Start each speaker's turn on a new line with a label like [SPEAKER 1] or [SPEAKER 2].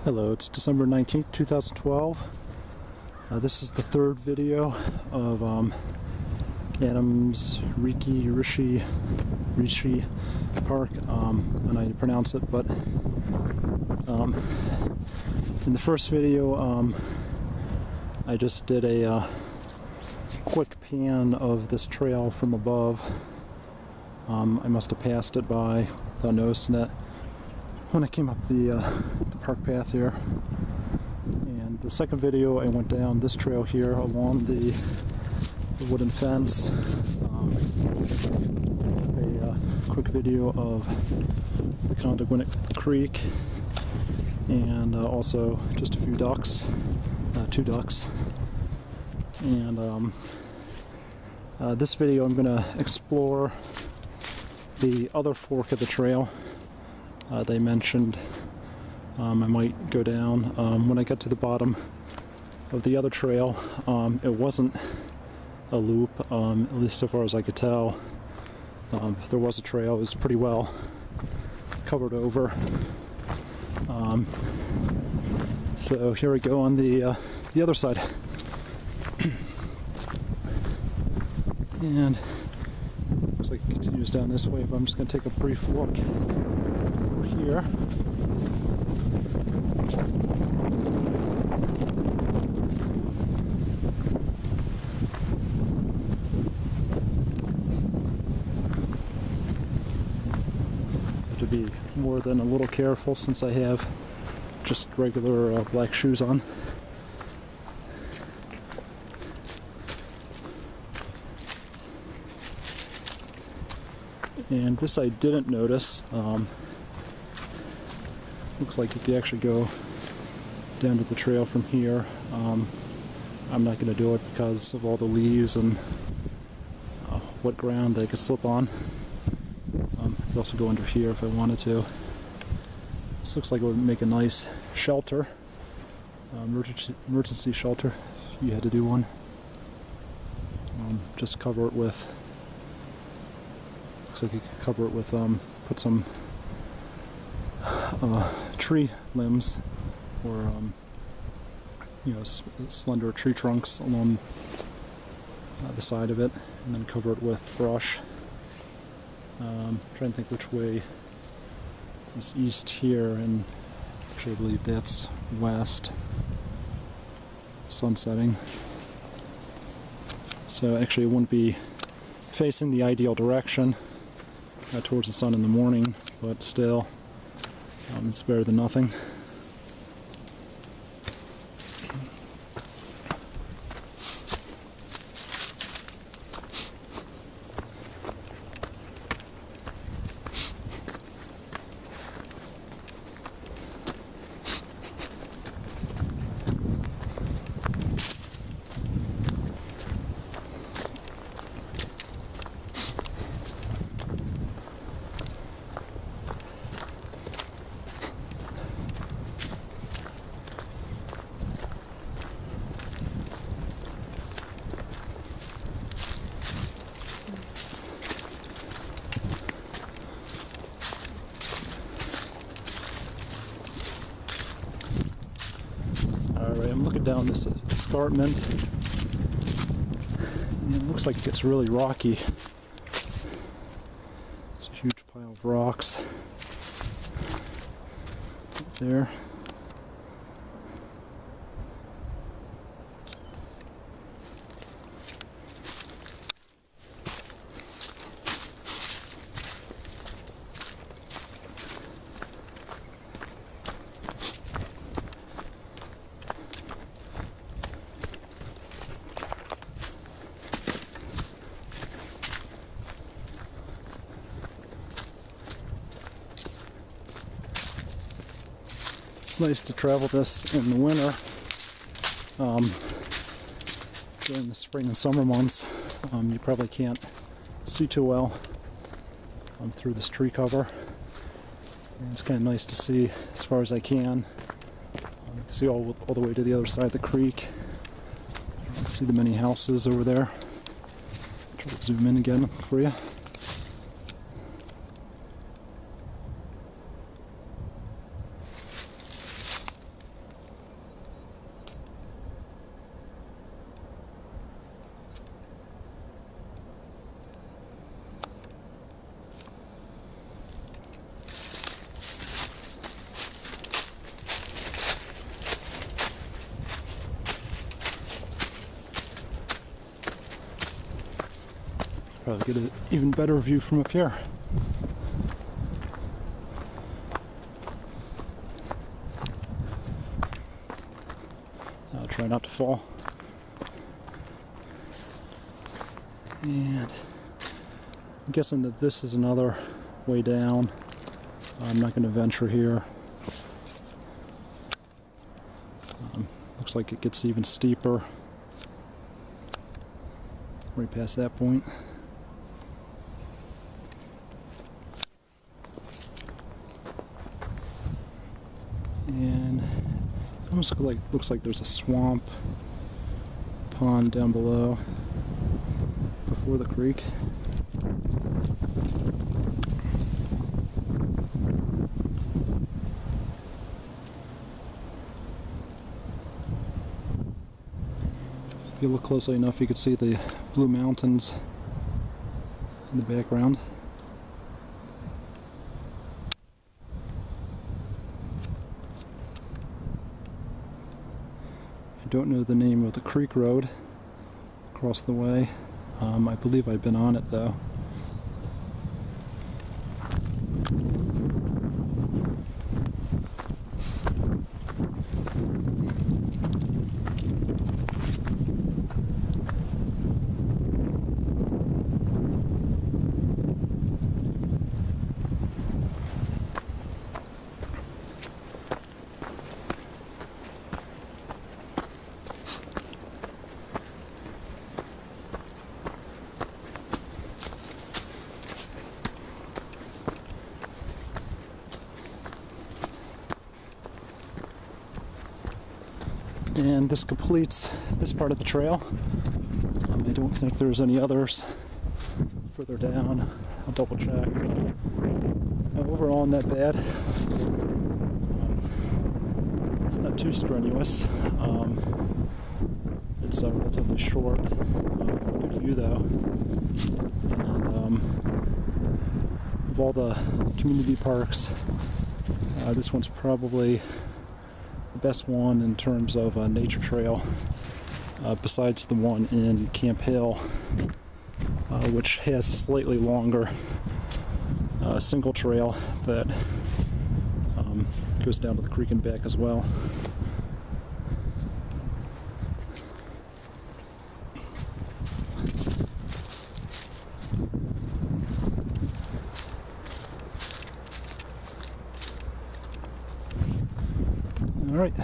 [SPEAKER 1] Hello, it's December 19th, 2012. This is the third video of Adams Ricci Park. I don't know how you pronounce it, but in the first video I just did a quick pan of this trail from above. I must have passed it by without noticing it when I came up the park path here. And the second video, I went down this trail here along the wooden fence. A quick video of the Condaguinit Creek, and also just a few ducks, 2 ducks. And this video I'm going to explore the other fork of the trail. They mentioned I might go down. When I got to the bottom of the other trail, it wasn't a loop, at least so far as I could tell. If there was a trail, it was pretty well covered over. So here we go on the other side. And looks like it continues down this way, but I'm just going to take a brief look over here. Have to be more than a little careful since I have just regular black shoes on. And this I didn't notice. Looks like you could actually go down to the trail from here. I'm not going to do it because of all the leaves and wet ground that I could slip on. I could also go under here if I wanted to. This looks like it would make a nice shelter, emergency shelter if you had to do one. Just cover it with, looks like you could cover it with, put some tree limbs or you know, slender tree trunks along the side of it, and then cover it with brush. Trying to think which way is east here, and actually I believe that's west. Sun setting. So actually it wouldn't be facing the ideal direction towards the sun in the morning, but still it's better than nothing. Alright, I'm looking down this escarpment, and it looks like it gets really rocky. It's a huge pile of rocks up there. It's nice to travel this in the winter. During the spring and summer months, you probably can't see too well through this tree cover. And it's kind of nice to see as far as I can. You can see all the way to the other side of the creek. You can see the many houses over there. Try to zoom in again for you. Probably get an even better view from up here. I'll try not to fall. And I'm guessing that this is another way down. I'm not going to venture here. Looks like it gets even steeper right past that point. And it almost looks like there's a swamp pond down below before the creek. If you look closely enough, you can see the blue mountains in the background. I don't know the name of the creek road across the way. I believe I've been on it though. And this completes this part of the trail. I don't think there's any others further down. I'll double check. Overall, not bad. It's not too strenuous. It's relatively short. Good view though. And of all the community parks, this one's probably the best one in terms of a nature trail, besides the one in Camp Hill, which has a slightly longer single trail that goes down to the creek and back as well. All right.